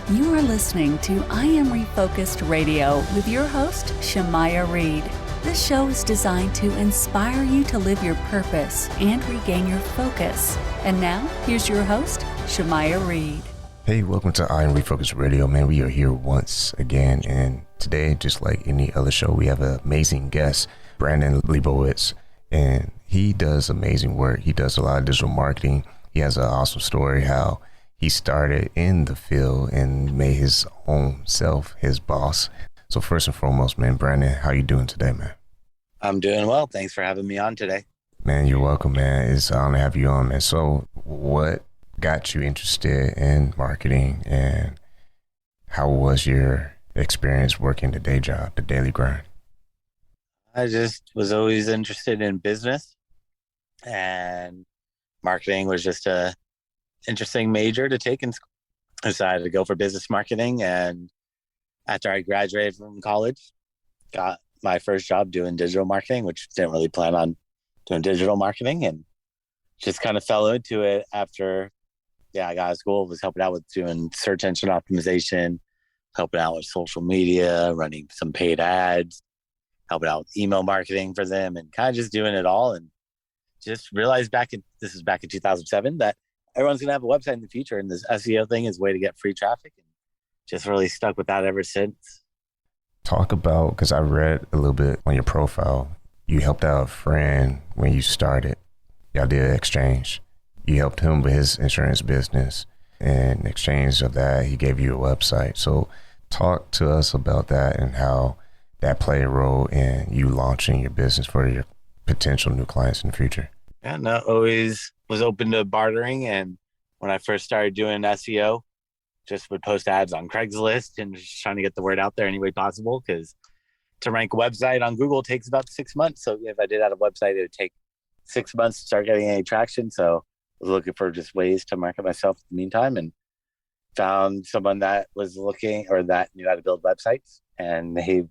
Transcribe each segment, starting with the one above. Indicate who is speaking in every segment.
Speaker 1: You are listening to I Am Refocused Radio with your host, Shamaya Reed. This show is designed to inspire you to live your purpose and regain your focus. And now, here's your host, Shamaya Reed.
Speaker 2: Hey, welcome to I Am Refocused Radio, man. We are here once again, and today, just like any other show, we have an amazing guest, Bradon Leibowitz, and he does amazing work. He does a lot of digital marketing. He has an awesome story how he started in the field and made his own self his boss. So first and foremost, man, Bradon, how you doing today, man?
Speaker 3: I'm doing well. Thanks for having me on today.
Speaker 2: Man, you're welcome, man. It's an honor to have you on, man. So what got you interested in marketing, and how was your experience working the day job, the daily grind?
Speaker 3: I just was always interested in business, and marketing was just a interesting major to take in school. I decided to go for business marketing, and after I graduated from college, got my first job doing digital marketing, which didn't really plan on doing digital marketing, and just kind of fell into it after I got out of school. Was helping out with doing search engine optimization, helping out with social media, running some paid ads, helping out with email marketing for them, and kind of just doing it all. And just realized this was back in 2007, that everyone's going to have a website in the future, and this SEO thing is a way to get free traffic, and just really stuck with that ever since.
Speaker 2: Talk about, because I read a little bit on your profile, you helped out a friend when you started. Y'all did an exchange. You helped him with his insurance business. In exchange of that, he gave you a website. So talk to us about that and how that played a role in you launching your business for your potential new clients in the future.
Speaker 3: Yeah, no, always was open to bartering. And when I first started doing SEO, just would post ads on Craigslist and just trying to get the word out there any way possible, because to rank a website on Google takes about 6 months. So if I did have a website, it would take 6 months to start getting any traction. So I was looking for just ways to market myself in the meantime, and found someone that was looking, or that knew how to build websites, and they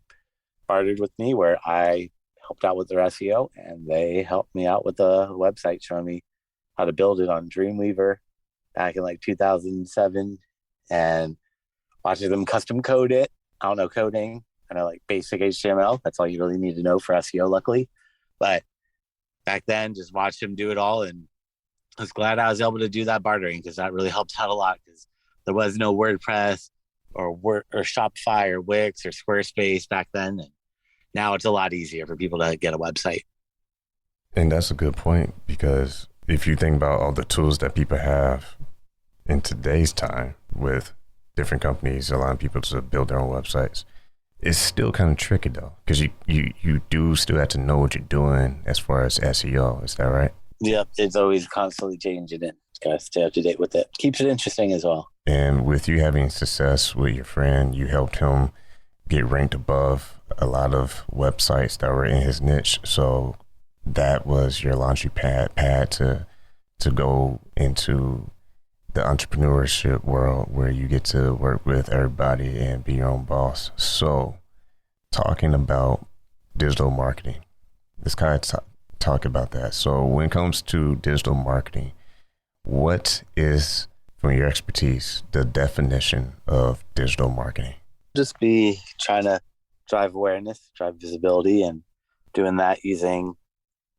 Speaker 3: bartered with me where I helped out with their SEO, and they helped me out with the website, showing me how to build it on Dreamweaver back in like 2007, and watching them custom code it. I don't know coding. I know like basic HTML. That's all you really need to know for SEO, luckily. But back then, just watched them do it all, and I was glad I was able to do that bartering, because that really helped out a lot, because there was no WordPress or Shopify or Wix or Squarespace back then. And now it's a lot easier for people to get a website.
Speaker 2: And that's a good point, because if you think about all the tools that people have in today's time with different companies allowing people to build their own websites, it's still kind of tricky though, because you do still have to know what you're doing as far as SEO. Is that right?
Speaker 3: Yep, it's always constantly changing it. Got to stay up to date with it. Keeps it interesting as well.
Speaker 2: And with you having success with your friend, you helped him get ranked above a lot of websites that were in his niche. So that was your launching pad to go into the entrepreneurship world, where you get to work with everybody and be your own boss. So talking about digital marketing, let's kind of talk about that. So when it comes to digital marketing, what is, from your expertise, the definition of digital marketing?
Speaker 3: Just be trying to drive awareness, drive visibility, and doing that using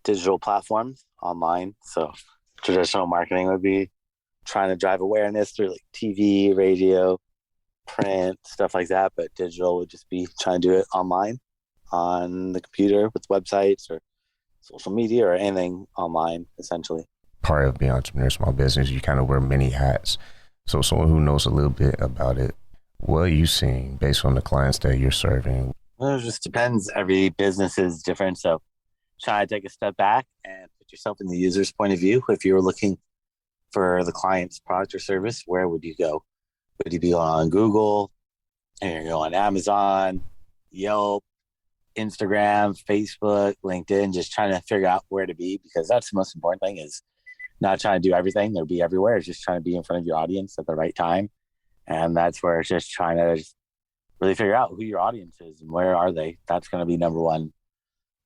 Speaker 3: digital platforms online. So traditional marketing would be trying to drive awareness through like TV, radio, print, stuff like that. But digital would just be trying to do it online on the computer with websites or social media or anything online, essentially.
Speaker 2: Part of being an entrepreneur, small business, you kind of wear many hats. So someone who knows a little bit about it, what are you seeing based on the clients that you're serving?
Speaker 3: Well, it just depends. Every business is different. So try to take a step back and put yourself in the user's point of view. If you were looking for the client's product or service, where would you go? Would you be on Google? And you go on Amazon, Yelp, Instagram, Facebook, LinkedIn, just trying to figure out where to be, because that's the most important thing, is not trying to do everything or be everywhere. It's just trying to be in front of your audience at the right time. And that's where it's just trying to just really figure out who your audience is and where are they. That's going to be number one.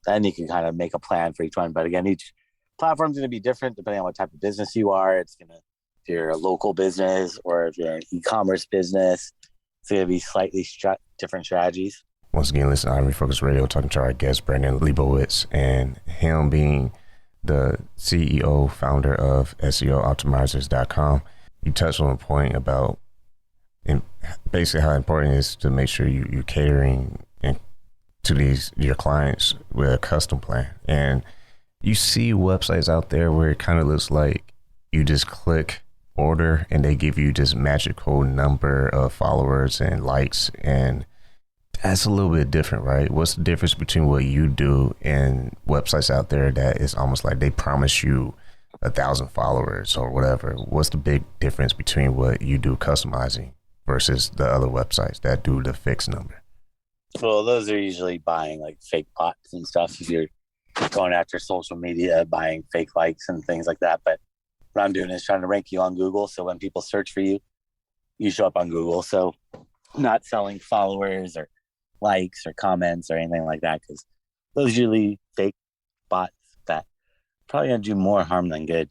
Speaker 3: Then you can kind of make a plan for each one. But again, each platform's going to be different depending on what type of business you are. It's going to If you're a local business or if you're an e-commerce business, it's going to be slightly different strategies.
Speaker 2: Once again, listen to I'm Refocused Radio, talking to our guest, Bradon Leibowitz, and him being the CEO, founder of SEOoptimizers.com. You touched on a point about basically how important it is to make sure you're catering to your clients with a custom plan. And you see websites out there where it kind of looks like you just click order and they give you this magical number of followers and likes, and that's a little bit different, right? What's the difference between what you do and websites out there that is almost like they promise you 1,000 followers or whatever? What's the big difference between what you do customizing versus the other websites that do the fixed number?
Speaker 3: Well, those are usually buying like fake bots and stuff. If you're going after social media, buying fake likes and things like that. But what I'm doing is trying to rank you on Google. So when people search for you, you show up on Google. So not selling followers or likes or comments or anything like that, because those usually fake bots that probably gonna do more harm than good.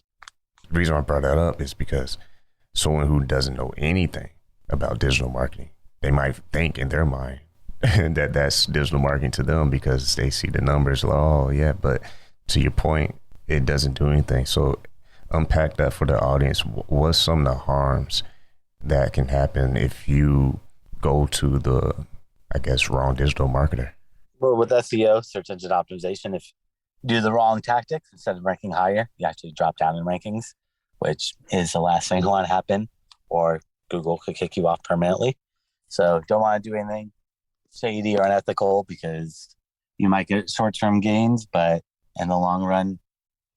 Speaker 2: The reason I brought that up is because someone who doesn't know anything about digital marketing, they might think in their mind that that's digital marketing to them because they see the numbers like, oh yeah, but to your point, it doesn't do anything. So unpack that for the audience. What's some of the harms that can happen if you go to the, I guess, wrong digital marketer?
Speaker 3: Well, with SEO, search engine optimization, if you do the wrong tactics, instead of ranking higher, you actually drop down in rankings, which is the last thing you want to happen, or Google could kick you off permanently. So don't want to do anything shady or unethical because you might get short-term gains, but in the long run,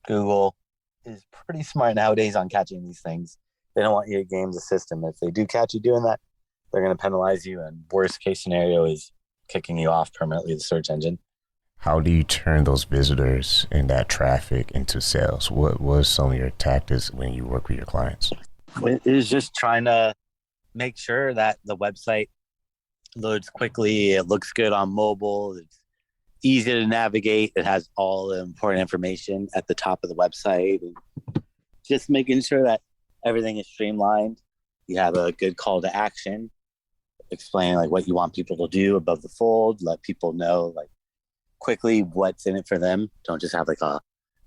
Speaker 3: Google is pretty smart nowadays on catching these things. They don't want you to game the system. If they do catch you doing that, they're going to penalize you, and worst case scenario is kicking you off permanently the search engine.
Speaker 2: How do you turn those visitors and that traffic into sales? What was some of your tactics when you work with your clients?
Speaker 3: It is just trying to make sure that the website loads quickly, it looks good on mobile, it's easy to navigate, it has all the important information at the top of the website, and just making sure that everything is streamlined. You have a good call to action, explain like what you want people to do above the fold, let people know like quickly what's in it for them. Don't just have like a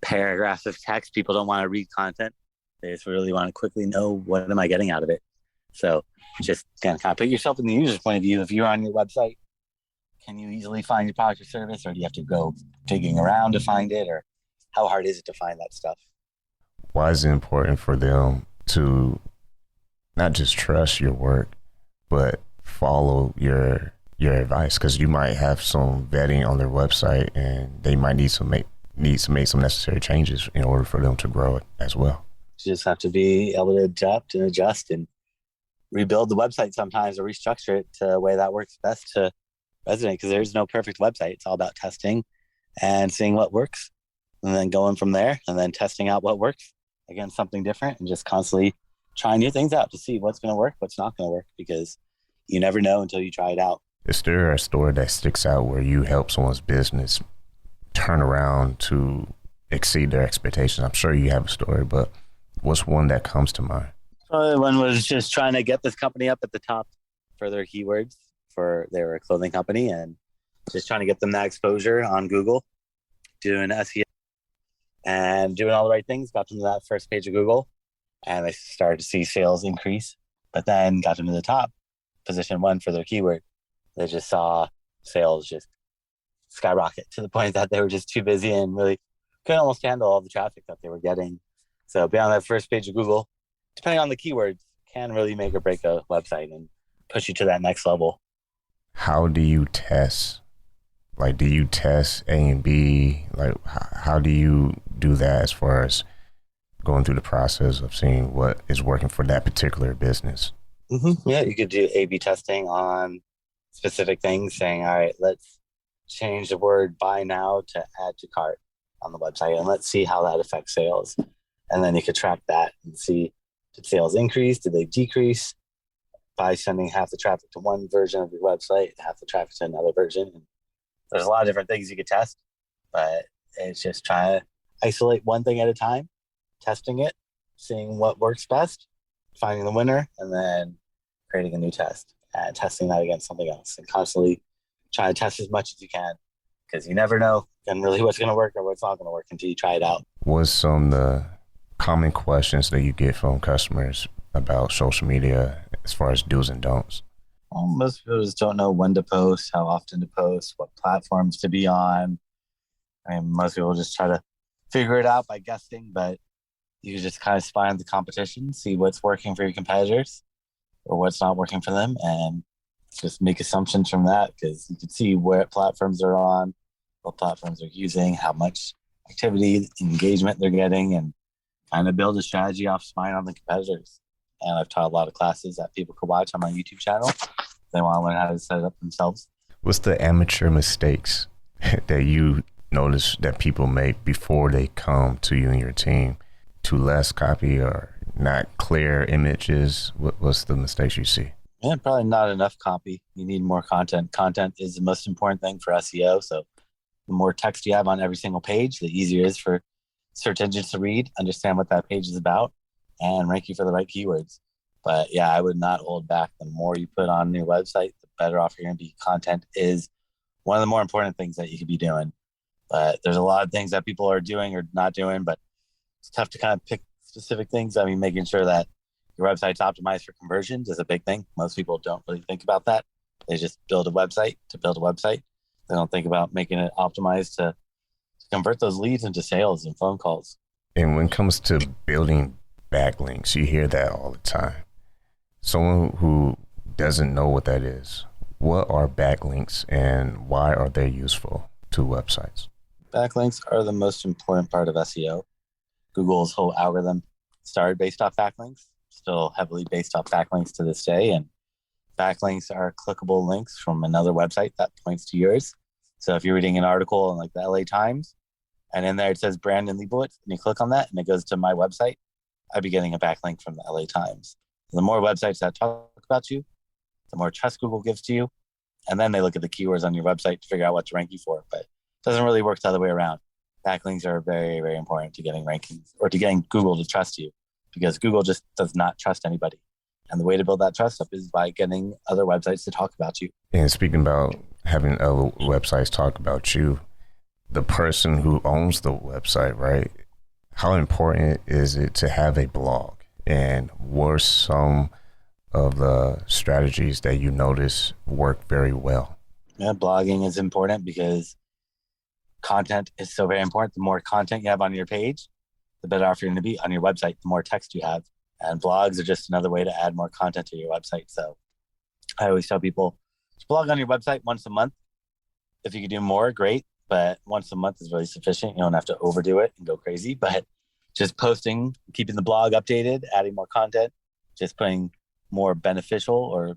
Speaker 3: paragraph of text. People don't want to read content. They just really want to quickly know, what am I getting out of it? So just kind of put yourself in the user's point of view. If you're on your website, can you easily find your product or service, or do you have to go digging around to find it, or how hard is it to find that stuff?
Speaker 2: Why is it important for them to not just trust your work, but follow your advice? Because you might have some vetting on their website, and they might need to make some necessary changes in order for them to grow it as well.
Speaker 3: You just have to be able to adapt and adjust and rebuild the website sometimes, or restructure it to a way that works best to resonate, because there's no perfect website. It's all about testing and seeing what works, and then going from there, and then testing out what works against something different, and just constantly trying new things out to see what's going to work, what's not going to work, because you never know until you try it out.
Speaker 2: Is there a story that sticks out where you help someone's business turn around to exceed their expectations? I'm sure you have a story, but what's one that comes to mind?
Speaker 3: One was just trying to get this company up at the top for their keywords. They were a clothing company, and just trying to get them that exposure on Google, doing SEO and doing all the right things, got them to that first page of Google, and they started to see sales increase, but then got them to the top, position 1 for their keyword. They just saw sales just skyrocket to the point that they were just too busy and really couldn't almost handle all the traffic that they were getting. So being on that first page of Google, depending on the keywords, can really make or break a website and push you to that next level.
Speaker 2: How do you test? Like, do you test A and B? Like, how do you do that as far as going through the process of seeing what is working for that particular business?
Speaker 3: Mm-hmm. Yeah, you could do A/B testing on specific things, saying, all right, let's change the word buy now to add to cart on the website, and let's see how that affects sales. And then you could track that and see, did sales increase? Did they decrease? By sending half the traffic to one version of your website, half the traffic to another version. And there's a lot of different things you could test, but it's just trying to isolate one thing at a time, testing it, seeing what works best, finding the winner and then creating a new test and testing that against something else and constantly try to test as much as you can, because you never know and really what's going to work or what's not going to work until you try it out.
Speaker 2: What's some of the common questions that you get from customers about social media as far as do's and don'ts?
Speaker 3: Well, most people just don't know when to post, how often to post, what platforms to be on. I mean, most people just try to figure it out by guessing, but you can just kind of spy on the competition, see what's working for your competitors or what's not working for them, and just make assumptions from that, because you can see what platforms they're on, what platforms they're using, how much activity, engagement they're getting, and kind of build a strategy off spying on the competitors. And I've taught a lot of classes that people could watch on my YouTube channel if they want to learn how to set it up themselves.
Speaker 2: What's the amateur mistakes that you notice that people make before they come to you and your team? Too less copy or not clear images? What's the mistakes you see?
Speaker 3: Yeah, probably not enough copy. You need more content. Content is the most important thing for SEO. So the more text you have on every single page, the easier it is for search engines to read, understand what that page is about, and rank you for the right keywords. But yeah, I would not hold back. The more you put on your website, the better off you're going to be. Content is one of the more important things that you could be doing. But there's a lot of things that people are doing or not doing, but it's tough to kind of pick specific things. I mean, making sure that your website's optimized for conversions is a big thing. Most people don't really think about that. They just build a website to build a website. They don't think about making it optimized to convert those leads into sales and phone calls.
Speaker 2: And when it comes to building backlinks, you hear that all the time. Someone who doesn't know what that is, what are backlinks and why are they useful to websites?
Speaker 3: Backlinks are the most important part of SEO. Google's whole algorithm started based off backlinks, still heavily based off backlinks to this day. And backlinks are clickable links from another website that points to yours. So if you're reading an article in like the LA Times and in there it says Bradon Leibowitz and you click on that and it goes to my website, I'd be getting a backlink from the LA Times. The more websites that talk about you, the more trust Google gives to you. And then they look at the keywords on your website to figure out what to rank you for. But it doesn't really work the other way around. Backlinks are very, very important to getting rankings or to getting Google to trust you, because Google just does not trust anybody. And the way to build that trust up is by getting other websites to talk about you.
Speaker 2: And speaking about having other websites talk about you, the person who owns the website, right? How important is it to have a blog? And what are some of the strategies that you notice work very well?
Speaker 3: Yeah, blogging is important because content is so very important. The more content you have on your page, the better off you're going to be on your website, the more text you have. And blogs are just another way to add more content to your website. So I always tell people, just blog on your website once a month. If you could do more, great. But once a month is really sufficient. You don't have to overdo it and go crazy. But just posting, keeping the blog updated, adding more content, just putting more beneficial or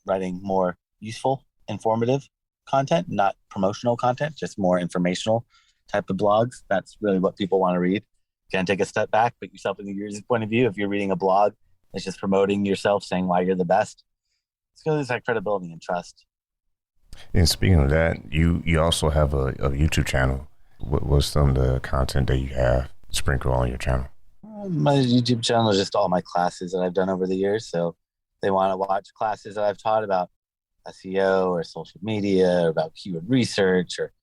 Speaker 3: writing more useful, informative content, not promotional content, just more informational type of blogs. That's really what people want to read. Again, take a step back, put yourself in the user's point of view. If you're reading a blog that's just promoting yourself, saying why you're the best, it's going to lose that credibility and trust.
Speaker 2: And speaking of that, you also have a YouTube channel. What's some of the content that you have sprinkle on your channel?
Speaker 3: My YouTube channel is just all my classes that I've done over the years. So they want to watch classes that I've taught about SEO or social media, or about keyword research, or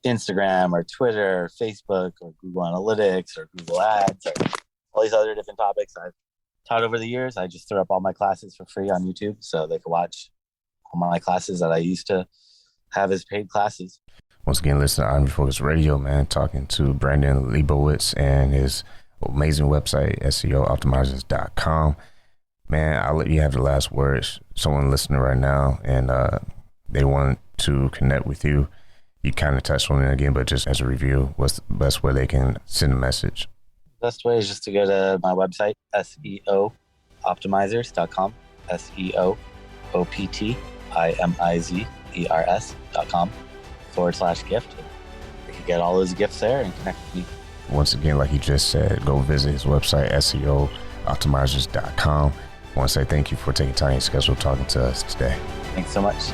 Speaker 3: Instagram, or Twitter, or Facebook, or Google Analytics, or Google Ads, or all these other different topics I've taught over the years. I just throw up all my classes for free on YouTube so they can watch all my classes that I used to have as paid classes.
Speaker 2: Once again, listen to I'm Refocused Radio, man, talking to Bradon Leibowitz and his amazing website, SEOoptimizers.com. Man, I'll let you have the last words. Someone listening right now and they want to connect with you. You kind of touched on it again, but just as a review, what's the best way they can send a message?
Speaker 3: Best way is just to go to my website, SEOoptimizers.com, SEOoptimizers.com/gift. You can get all those gifts there and connect with me.
Speaker 2: Once again, like he just said, go visit his website, SEOoptimizers.com. I want to say thank you for taking time in your schedule talking to us today.
Speaker 3: Thanks so much.